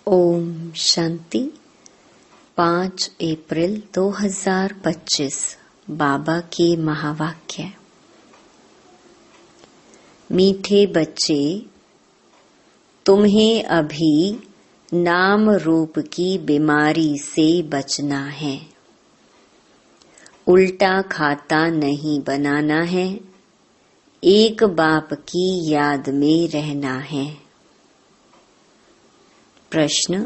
ओम शांति। 5 अप्रैल 2025 बाबा के महावाक्य। मीठे बच्चे, तुम्हें अभी नाम रूप की बीमारी से बचना है। उल्टा खाता नहीं बनाना है। एक बाप की याद में रहना है। प्रश्न: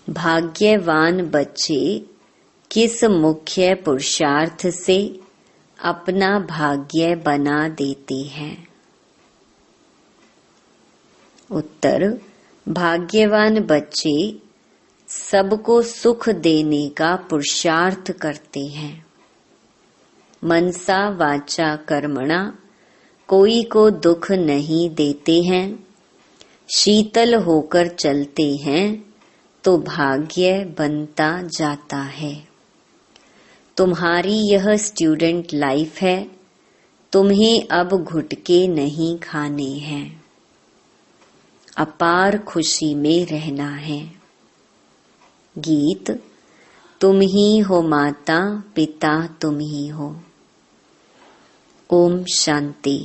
भाग्यवान बच्चे किस मुख्य पुरुषार्थ से अपना भाग्य बना देते हैं? उत्तर: भाग्यवान बच्चे सबको सुख देने का पुरुषार्थ करते हैं। मनसा वाचा कर्मणा कोई को दुख नहीं देते हैं। शीतल होकर चलते हैं तो भाग्य बनता जाता है। तुम्हारी यह स्टूडेंट लाइफ है। तुम्हें अब घुटके नहीं खाने हैं। अपार खुशी में रहना है। गीत: तुम ही हो माता पिता, तुम ही हो। ओम शांति।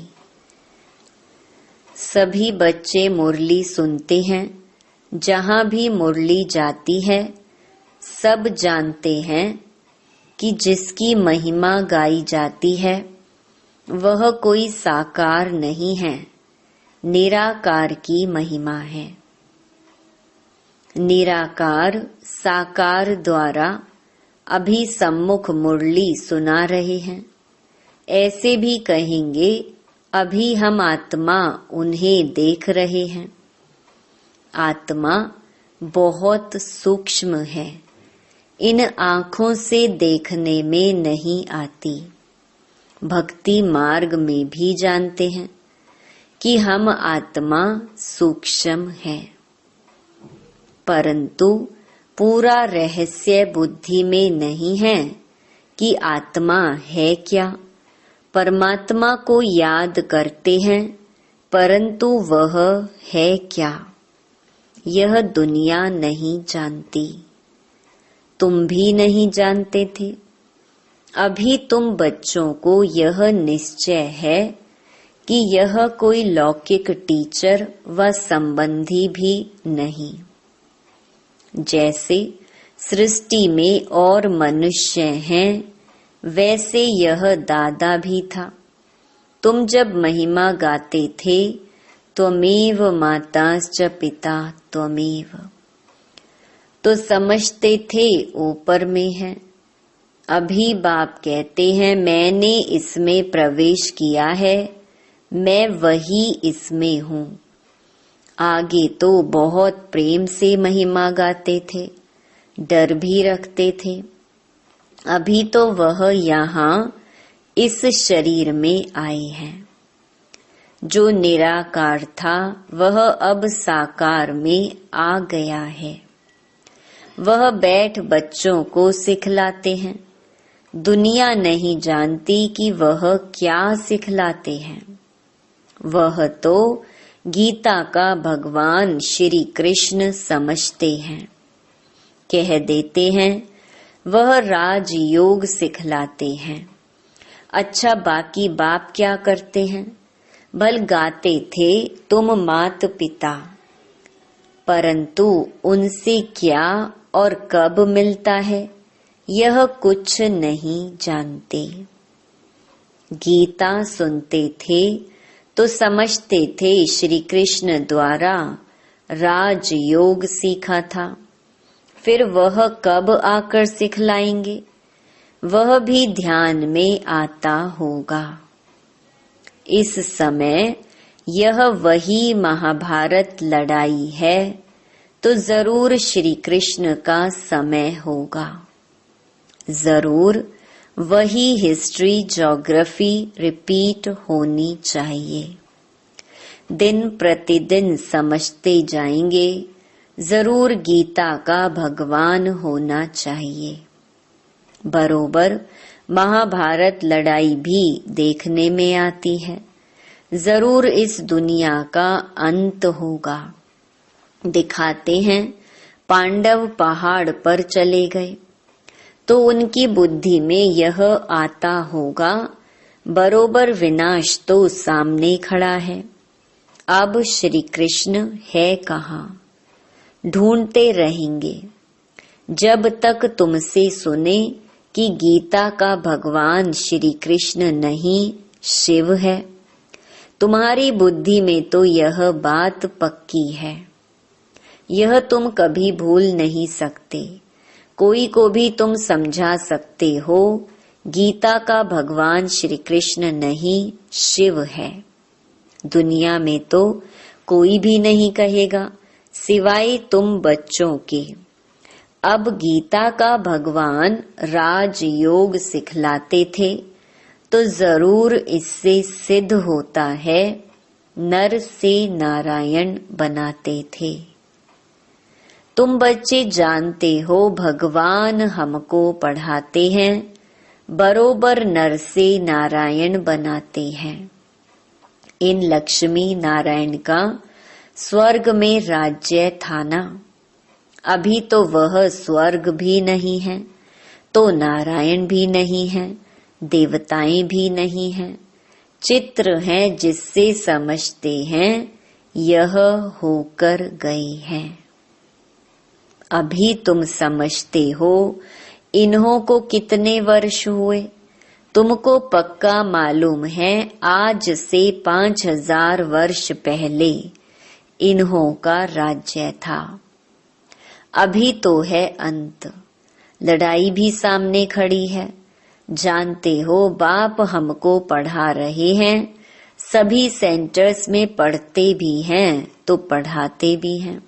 सभी बच्चे मुरली सुनते हैं। जहाँ भी मुरली जाती है, सब जानते हैं कि जिसकी महिमा गाई जाती है वह कोई साकार नहीं है, निराकार की महिमा है। निराकार साकार द्वारा अभी सम्मुख मुरली सुना रहे हैं। ऐसे भी कहेंगे, अभी हम आत्मा उन्हें देख रहे हैं। आत्मा बहुत सूक्ष्म है, इन आँखों से देखने में नहीं आती। भक्ति मार्ग में भी जानते हैं कि हम आत्मा सूक्ष्म है, परंतु पूरा रहस्य बुद्धि में नहीं है कि आत्मा है क्या। परमात्मा को याद करते हैं, परंतु वह है क्या, यह दुनिया नहीं जानती। तुम भी नहीं जानते थे। अभी तुम बच्चों को यह निश्चय है कि यह कोई लौकिक टीचर व संबंधी भी नहीं। जैसे सृष्टि में और मनुष्य हैं, वैसे यह दादा भी था। तुम जब महिमा गाते थे, त्वमेव माताश्च पिता त्वमेव, तो समझते थे ऊपर में है। अभी बाप कहते हैं, मैंने इसमें प्रवेश किया है, मैं वही इसमें हूँ। आगे तो बहुत प्रेम से महिमा गाते थे, डर भी रखते थे। अभी तो वह यहाँ इस शरीर में आए हैं। जो निराकार था वह अब साकार में आ गया है। वह बैठ बच्चों को सिखलाते हैं। दुनिया नहीं जानती कि वह क्या सिखलाते हैं। वह तो गीता का भगवान श्री कृष्ण समझते हैं। कह देते हैं वह राजयोग सिखलाते हैं। अच्छा, बाकी बाप क्या करते हैं? भल गाते थे तुम मात पिता, परंतु उनसे क्या और कब मिलता है यह कुछ नहीं जानते। गीता सुनते थे तो समझते थे श्री कृष्ण द्वारा राजयोग सीखा था। फिर वह कब आकर सिखलाएंगे, वह भी ध्यान में आता होगा। इस समय यह वही महाभारत लड़ाई है, तो जरूर श्री कृष्ण का समय होगा। जरूर वही हिस्ट्री ज्योग्राफी रिपीट होनी चाहिए। दिन प्रतिदिन समझते जाएंगे, जरूर गीता का भगवान होना चाहिए। बरोबर महाभारत लड़ाई भी देखने में आती है। जरूर इस दुनिया का अंत होगा। दिखाते हैं पांडव पहाड़ पर चले गए तो उनकी बुद्धि में यह आता होगा, बरोबर विनाश तो सामने खड़ा है, अब श्री कृष्ण है कहाँ? ढूंढते रहेंगे जब तक तुमसे सुने कि गीता का भगवान श्री कृष्ण नहीं शिव है। तुम्हारी बुद्धि में तो यह बात पक्की है, यह तुम कभी भूल नहीं सकते। कोई को भी तुम समझा सकते हो गीता का भगवान श्री कृष्ण नहीं शिव है। दुनिया में तो कोई भी नहीं कहेगा सिवाय तुम बच्चों के। अब गीता का भगवान राजयोग सिखलाते थे तो जरूर इससे सिद्ध होता है नर से नारायण बनाते थे। तुम बच्चे जानते हो भगवान हमको पढ़ाते हैं, बरोबर नर से नारायण बनाते हैं। इन लक्ष्मी नारायण का स्वर्ग में राज्य था ना, अभी तो वह स्वर्ग भी नहीं है, तो नारायण भी नहीं है, देवताएं भी नहीं हैं, चित्र हैं जिससे समझते हैं यह होकर गए हैं। अभी तुम समझते हो इन्हों को कितने वर्ष हुए? तुमको पक्का मालूम है आज से 5000 वर्ष पहले इन्हों का राज्य था। अभी तो है अंत, लड़ाई भी सामने खड़ी है। जानते हो बाप हमको पढ़ा रहे हैं, सभी सेंटर्स में पढ़ते भी हैं तो पढ़ाते भी हैं।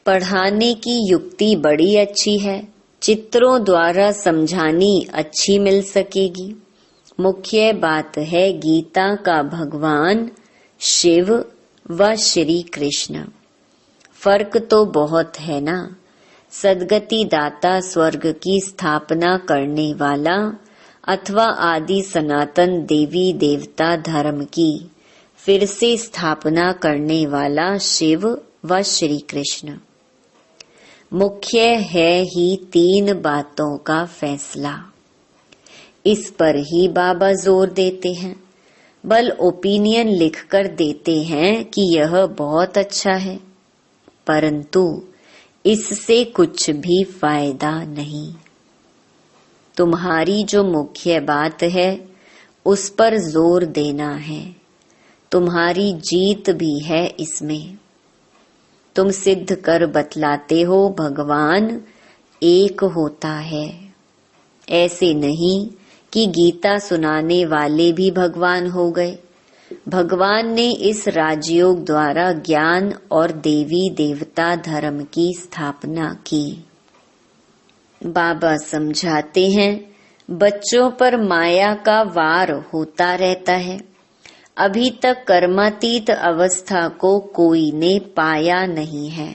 पढ़ाने की युक्ति बड़ी अच्छी है, चित्रों द्वारा समझानी अच्छी मिल सकेगी। मुख्य बात है गीता का भगवान शिव व श्री कृष्ण। फर्क तो बहुत है ना। सदगति दाता स्वर्ग की स्थापना करने वाला अथवा आदि सनातन देवी देवता धर्म की फिर से स्थापना करने वाला शिव व श्री कृष्ण। मुख्य है ही 3 बातों का फैसला। इस पर ही बाबा जोर देते हैं। बल ओपिनियन लिखकर देते हैं कि यह बहुत अच्छा है, परंतु इससे कुछ भी फायदा नहीं। तुम्हारी जो मुख्य बात है उस पर जोर देना है। तुम्हारी जीत भी है इसमें। तुम सिद्ध कर बतलाते हो भगवान एक होता है। ऐसे नहीं कि गीता सुनाने वाले भी भगवान हो गए। भगवान ने इस राजयोग द्वारा ज्ञान और देवी देवता धर्म की स्थापना की। बाबा समझाते हैं बच्चों पर माया का वार होता रहता है। अभी तक कर्मातीत अवस्था को कोई ने पाया नहीं है।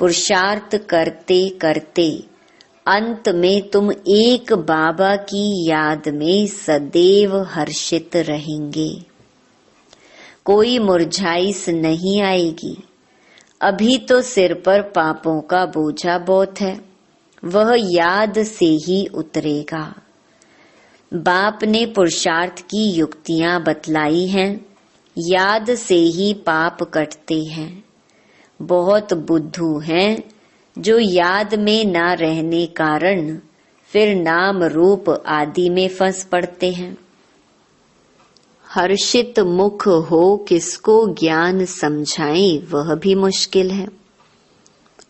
पुरुषार्थ करते करते अंत में तुम एक बाबा की याद में सदैव हर्षित रहेंगे। कोई मुरझाइश नहीं आएगी। अभी तो सिर पर पापों का बोझा बहुत है, वह याद से ही उतरेगा। बाप ने पुरुषार्थ की युक्तियां बतलाई हैं, याद से ही पाप कटते हैं। बहुत बुद्धू हैं जो याद में ना रहने कारण फिर नाम रूप आदि में फंस पड़ते हैं। हर्षित मुख हो किसको ज्ञान समझाएं वह भी मुश्किल है।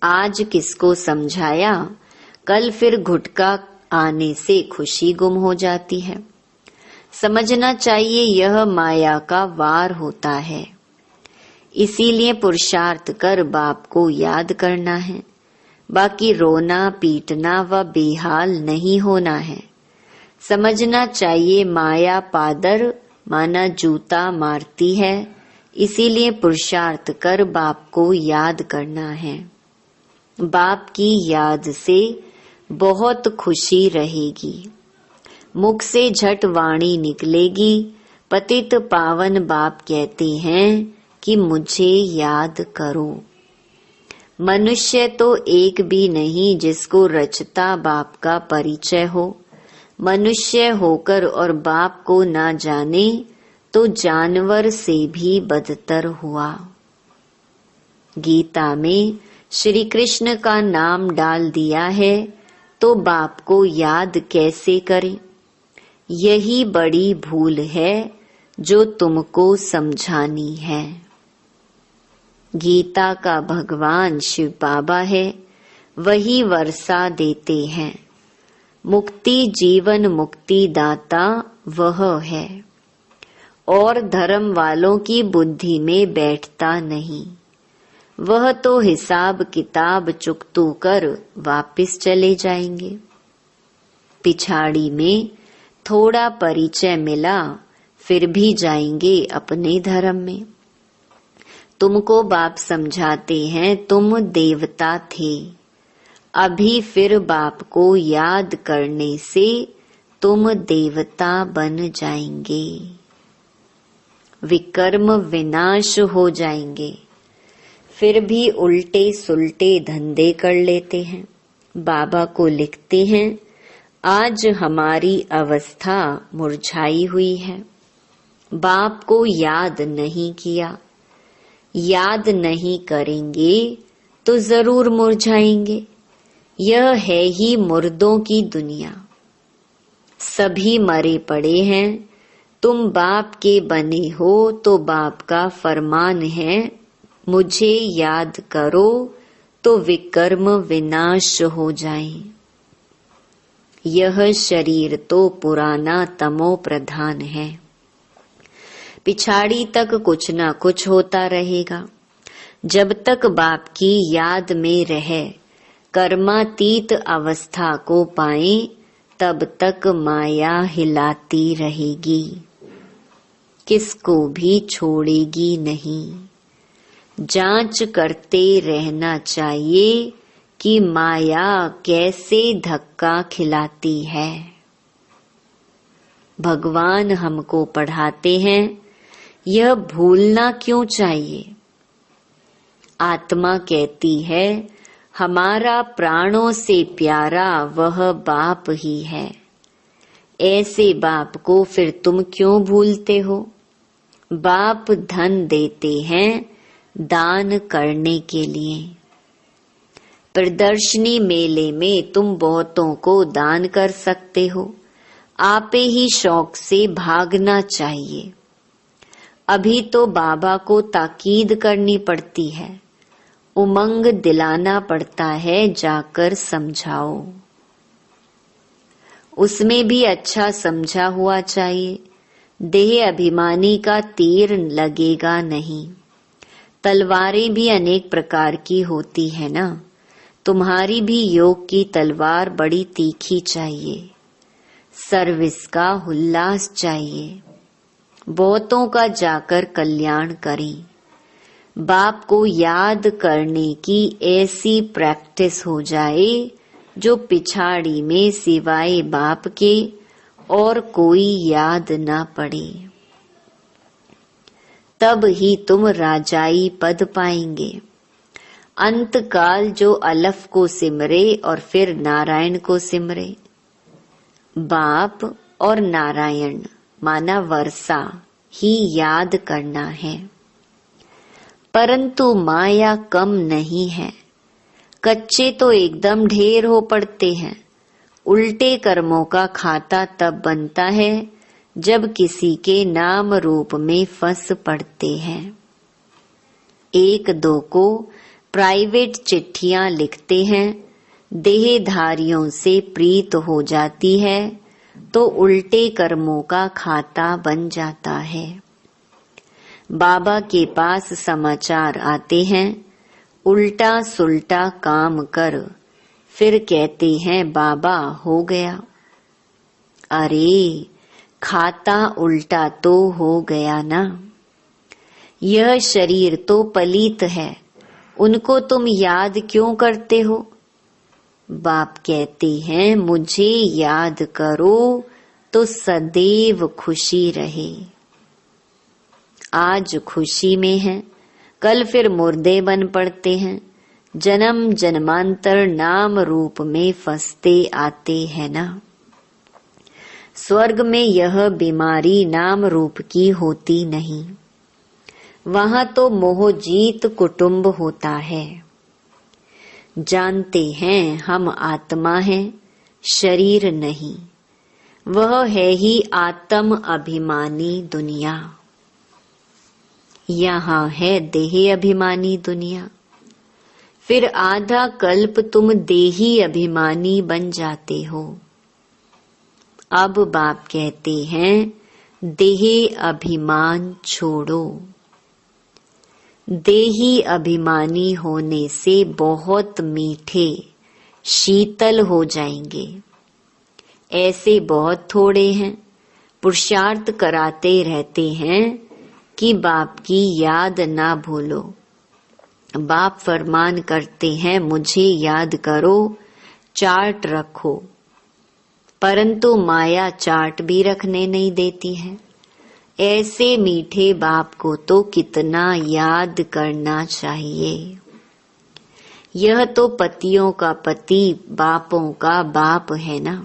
आज किसको समझाया, कल फिर घुटका आने से खुशी गुम हो जाती है। समझना चाहिए यह माया का वार होता है। इसीलिए पुरुषार्थ कर बाप को याद करना है। बाकी रोना पीटना व बेहाल नहीं होना है। समझना चाहिए माया पादर माना जूता मारती है, इसीलिए पुरुषार्थ कर बाप को याद करना है। बाप की याद से बहुत खुशी रहेगी। मुख से झट वाणी निकलेगी। पतित पावन बाप कहते हैं कि मुझे याद करो। मनुष्य तो एक भी नहीं जिसको रचता बाप का परिचय हो। मनुष्य होकर और बाप को ना जाने तो जानवर से भी बदतर हुआ। गीता में श्री कृष्ण का नाम डाल दिया है तो बाप को याद कैसे करें? यही बड़ी भूल है जो तुमको समझानी है। गीता का भगवान शिव बाबा है, वही वर्षा देते हैं। मुक्ति जीवन मुक्ति दाता वह है, और धर्म वालों की बुद्धि में बैठता नहीं। वह तो हिसाब किताब चुकतू कर वापिस चले जाएंगे। पिछाड़ी में थोड़ा परिचय मिला, फिर भी जाएंगे अपने धर्म में। तुमको बाप समझाते हैं तुम देवता थे, अभी फिर बाप को याद करने से तुम देवता बन जाएंगे। विकर्म विनाश हो जाएंगे। फिर भी उल्टे सुलटे धंधे कर लेते हैं। बाबा को लिखते हैं, आज हमारी अवस्था मुरझाई हुई है। बाप को याद नहीं किया। याद नहीं करेंगे तो जरूर मुरझाएंगे। यह है ही मुर्दों की दुनिया। सभी मरे पड़े हैं। तुम बाप के बने हो तो बाप का फरमान है, मुझे याद करो तो विकर्म विनाश हो जाए। यह शरीर तो पुराना तमो प्रधान है। पिछाड़ी तक कुछ ना कुछ होता रहेगा। जब तक बाप की याद में रहे, कर्मातीत अवस्था को पाए, तब तक माया हिलाती रहेगी, किसको भी छोड़ेगी नहीं। जांच करते रहना चाहिए कि माया कैसे धक्का खिलाती है। भगवान हमको पढ़ाते हैं, यह भूलना क्यों चाहिए। आत्मा कहती है, हमारा प्राणों से प्यारा वह बाप ही है। ऐसे बाप को फिर तुम क्यों भूलते हो। बाप धन देते हैं दान करने के लिए। प्रदर्शनी मेले में तुम बहुतों को दान कर सकते हो। आपे ही शौक से भागना चाहिए। अभी तो बाबा को ताकीद करनी पड़ती है, उमंग दिलाना पड़ता है, जाकर समझाओ। उसमें भी अच्छा समझा हुआ चाहिए। देह अभिमानी का तीर लगेगा नहीं। तलवारें भी अनेक प्रकार की होती है ना। तुम्हारी भी योग की तलवार बड़ी तीखी चाहिए। सर्विस का उल्लास चाहिए। बहुतों का जाकर कल्याण करें। बाप को याद करने की ऐसी प्रैक्टिस हो जाए जो पिछाड़ी में सिवाय बाप के और कोई याद ना पड़े। तब ही तुम राजाई पद पाएंगे। अंतकाल जो अलफ को सिमरे और फिर नारायण को सिमरे। बाप और नारायण माना वर्षा ही याद करना है। परंतु माया कम नहीं है। कच्चे तो एकदम ढेर हो पड़ते हैं। उल्टे कर्मों का खाता तब बनता है जब किसी के नाम रूप में फंस पड़ते हैं। एक दो को प्राइवेट चिट्ठियां लिखते हैं, देहधारियों से प्रीत हो जाती है तो उल्टे कर्मों का खाता बन जाता है। बाबा के पास समाचार आते हैं, उल्टा सुल्टा काम कर, फिर कहते हैं बाबा हो गया। अरे खाता उल्टा तो हो गया ना। यह शरीर तो पलीत है, उनको तुम याद क्यों करते हो। बाप कहते हैं मुझे याद करो तो सदैव खुशी रहे। आज खुशी में है, कल फिर मुर्दे बन पड़ते हैं। जन्म जन्मांतर नाम रूप में फंसते आते हैं ना। स्वर्ग में यह बीमारी नाम रूप की होती नहीं, वहां तो मोहजीत कुटुंब होता है। जानते हैं हम आत्मा हैं, शरीर नहीं, वह है ही आत्म अभिमानी दुनिया। यहाँ है देह अभिमानी दुनिया। फिर आधा कल्प तुम देही अभिमानी बन जाते हो। अब बाप कहते हैं देह अभिमान छोड़ो। देही अभिमानी होने से बहुत मीठे शीतल हो जाएंगे। ऐसे बहुत थोड़े हैं, पुरुषार्थ कराते रहते हैं कि बाप की याद ना भूलो। बाप फरमान करते हैं मुझे याद करो, चार्ट रखो, परंतु माया चार्ट भी रखने नहीं देती है। ऐसे मीठे बाप को तो कितना याद करना चाहिए। यह तो पतियों का पति, बापों का बाप है ना।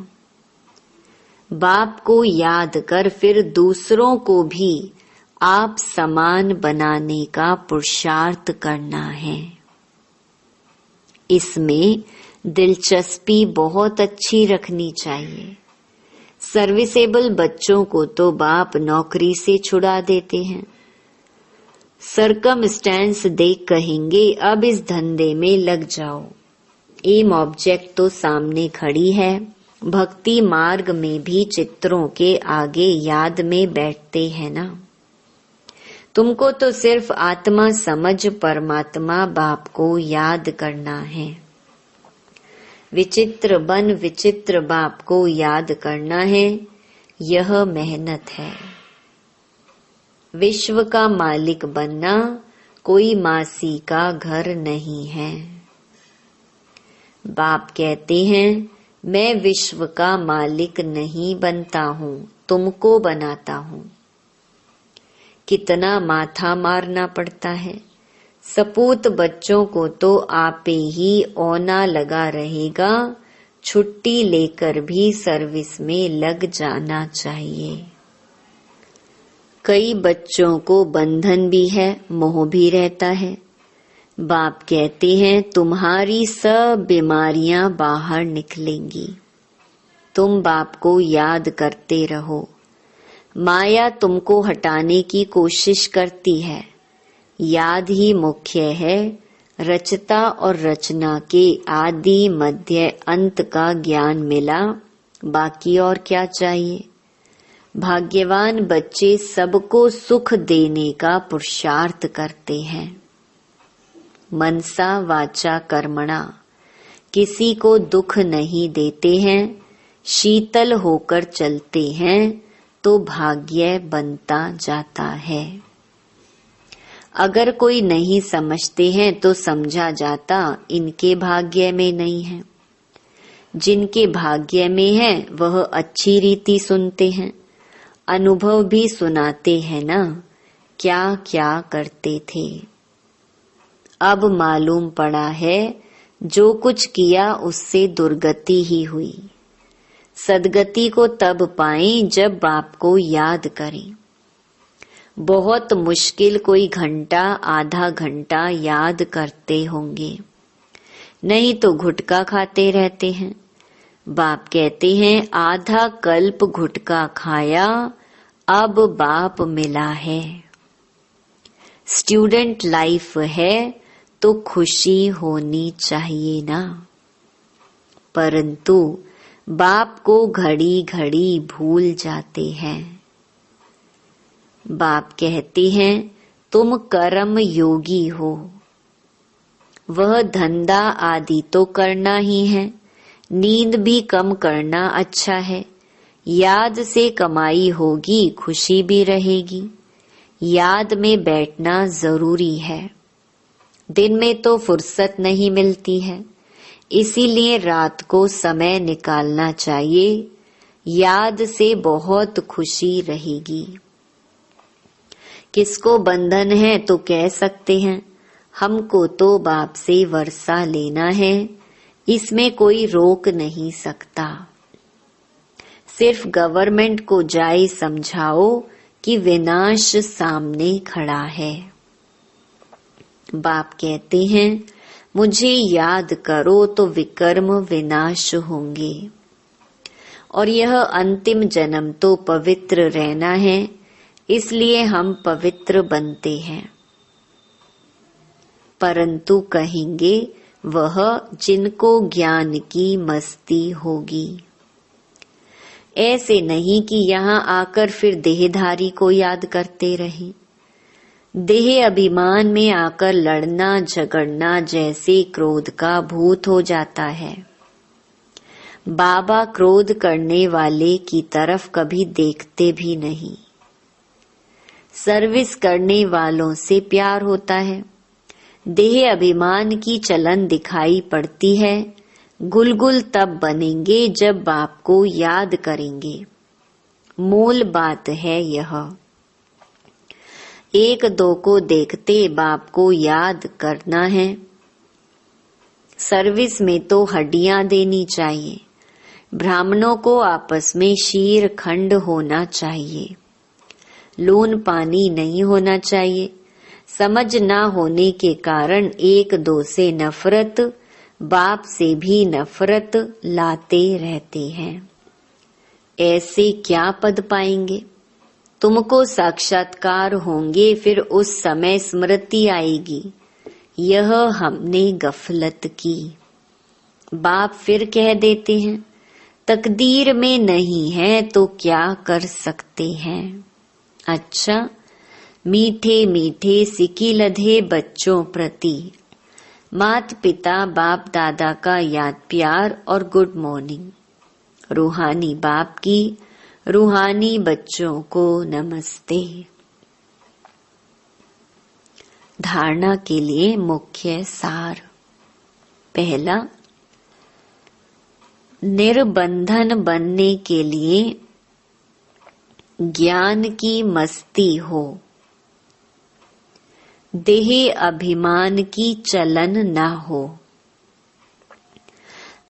बाप को याद कर फिर दूसरों को भी आप समान बनाने का पुरुषार्थ करना है। इसमें दिलचस्पी बहुत अच्छी रखनी चाहिए। सर्विसेबल बच्चों को तो बाप नौकरी से छुड़ा देते हैं। सरकमस्टेंस देख कहेंगे अब इस धंधे में लग जाओ। एम ऑब्जेक्ट तो सामने खड़ी है। भक्ति मार्ग में भी चित्रों के आगे याद में बैठते हैं ना। तुमको तो सिर्फ आत्मा समझ परमात्मा बाप को याद करना है। विचित्र बन विचित्र बाप को याद करना है, यह मेहनत है। विश्व का मालिक बनना कोई मासी का घर नहीं है। बाप कहते हैं मैं विश्व का मालिक नहीं बनता हूँ, तुमको बनाता हूँ। कितना माथा मारना पड़ता है। सपूत बच्चों को तो आपे ही औना लगा रहेगा, छुट्टी लेकर भी सर्विस में लग जाना चाहिए। कई बच्चों को बंधन भी है, मोह भी रहता है। बाप कहते हैं तुम्हारी सब बीमारियां बाहर निकलेंगी। तुम बाप को याद करते रहो। माया तुमको हटाने की कोशिश करती है। याद ही मुख्य है। रचता और रचना के आदि मध्य अंत का ज्ञान मिला, बाकी और क्या चाहिए। भाग्यवान बच्चे सबको सुख देने का पुरुषार्थ करते हैं। मनसा वाचा कर्मणा, किसी को दुख नहीं देते हैं, शीतल होकर चलते हैं तो भाग्य बनता जाता है। अगर कोई नहीं समझते हैं तो समझा जाता इनके भाग्य में नहीं है। जिनके भाग्य में है वह अच्छी रीति सुनते हैं, अनुभव भी सुनाते हैं ना, क्या क्या करते थे। अब मालूम पड़ा है जो कुछ किया उससे दुर्गति ही हुई। सदगति को तब पाएं जब बाप को याद करें। बहुत मुश्किल कोई घंटा आधा घंटा याद करते होंगे, नहीं तो गुटखा खाते रहते हैं। बाप कहते हैं आधा कल्प गुटखा खाया, अब बाप मिला है। स्टूडेंट लाइफ है तो खुशी होनी चाहिए ना, परंतु बाप को घड़ी घड़ी भूल जाते हैं। बाप कहते हैं तुम कर्म योगी हो। वह धंधा आदि तो करना ही है, नींद भी कम करना अच्छा है। याद से कमाई होगी, खुशी भी रहेगी। याद में बैठना जरूरी है। दिन में तो फुर्सत नहीं मिलती है, इसीलिए रात को समय निकालना चाहिए। याद से बहुत खुशी रहेगी। किसको बंधन है तो कह सकते हैं हमको तो बाप से वर्षा लेना है, इसमें कोई रोक नहीं सकता। सिर्फ गवर्नमेंट को जाए समझाओ कि विनाश सामने खड़ा है। बाप कहते हैं मुझे याद करो तो विकर्म विनाश होंगे, और यह अंतिम जन्म तो पवित्र रहना है, इसलिए हम पवित्र बनते हैं। परंतु कहेंगे वह जिनको ज्ञान की मस्ती होगी। ऐसे नहीं कि यहाँ आकर फिर देहधारी को याद करते रहे। देह अभिमान में आकर लड़ना झगड़ना जैसे क्रोध का भूत हो जाता है। बाबा क्रोध करने वाले की तरफ कभी देखते भी नहीं। सर्विस करने वालों से प्यार होता है। देह अभिमान की चलन दिखाई पड़ती है। गुलगुल तब बनेंगे जब बाप को याद करेंगे। मूल बात है यह। एक दो को देखते बाप को याद करना है। सर्विस में तो हड्डियां देनी चाहिए। ब्राह्मणों को आपस में शीर खंड होना चाहिए। लून पानी नहीं होना चाहिए। समझ ना होने के कारण एक दो से नफरत, बाप से भी नफरत लाते रहते हैं। ऐसे क्या पद पाएंगे? तुमको साक्षात्कार होंगे, फिर उस समय स्मृति आएगी, यह हमने गफलत की। बाप फिर कह देते हैं तकदीर में नहीं है तो क्या कर सकते हैं। अच्छा, मीठे मीठे सिकी लधे बच्चों प्रति मात पिता बाप दादा का याद प्यार और गुड मॉर्निंग। रूहानी बाप की रूहानी बच्चों को नमस्ते। धारणा के लिए मुख्य सार। पहला, निर्बंधन बनने के लिए ज्ञान की मस्ती हो। देह अभिमान की चलन न हो।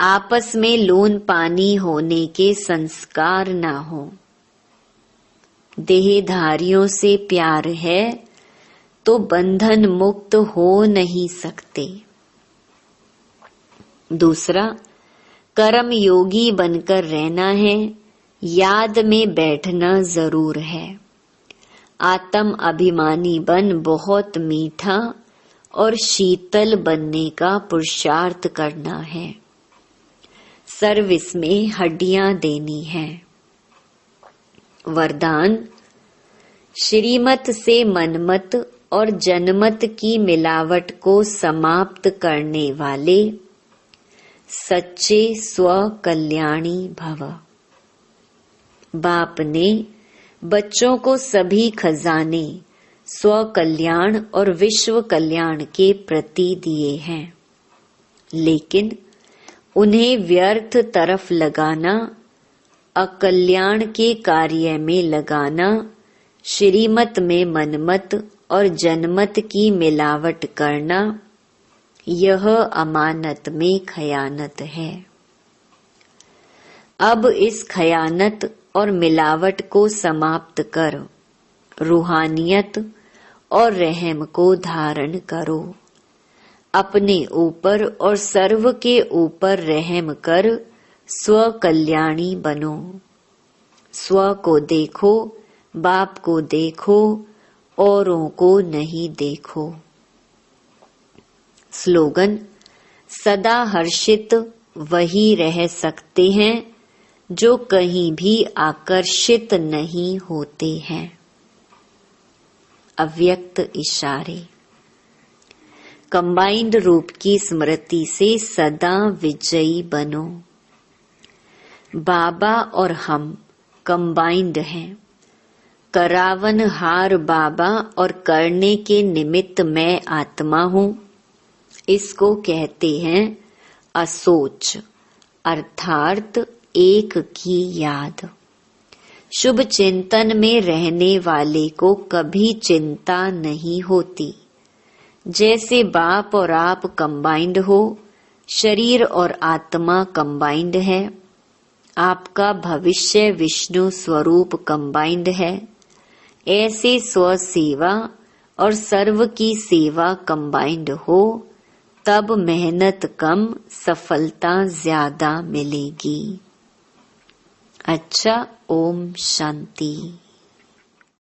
आपस में लोन पानी होने के संस्कार न हो। देहधारियों से प्यार है तो बंधन मुक्त हो नहीं सकते। दूसरा, कर्म योगी बनकर रहना है, याद में बैठना जरूर है। आत्म अभिमानी बन बहुत मीठा और शीतल बनने का पुरुषार्थ करना है। सर्विस में हड्डियां देनी है। वरदान, श्रीमत से मनमत और जनमत की मिलावट को समाप्त करने वाले सच्चे स्व कल्याणी भव। बाप ने बच्चों को सभी खजाने स्व कल्याण और विश्व कल्याण के प्रति दिए हैं, लेकिन उन्हें व्यर्थ तरफ लगाना, अकल्याण के कार्य में लगाना, श्रीमत में मनमत और जनमत की मिलावट करना, यह अमानत में खयानत है। अब इस खयानत और मिलावट को समाप्त कर रूहानियत और रहम को धारण करो। अपने ऊपर और सर्व के ऊपर रहम कर स्व कल्याणी बनो। स्व को देखो, बाप को देखो, औरों को नहीं देखो। स्लोगन, सदा हर्षित वही रह सकते हैं जो कहीं भी आकर्षित नहीं होते हैं। अव्यक्त इशारे। कंबाइंड रूप की स्मृति से सदा विजयी बनो। बाबा और हम कंबाइंड हैं। करावन हार बाबा और करने के निमित्त मैं आत्मा हूँ। इसको कहते हैं असोच, अर्थात एक की याद। शुभ चिंतन में रहने वाले को कभी चिंता नहीं होती। जैसे बाप और आप कंबाइंड हो, शरीर और आत्मा कंबाइंड है। आपका भविष्य विष्णु स्वरूप कंबाइंड है। ऐसे स्व सेवा और सर्व की सेवा कंबाइंड हो, तब मेहनत कम, सफलता ज्यादा मिलेगी। अच्छा, ओम शांति।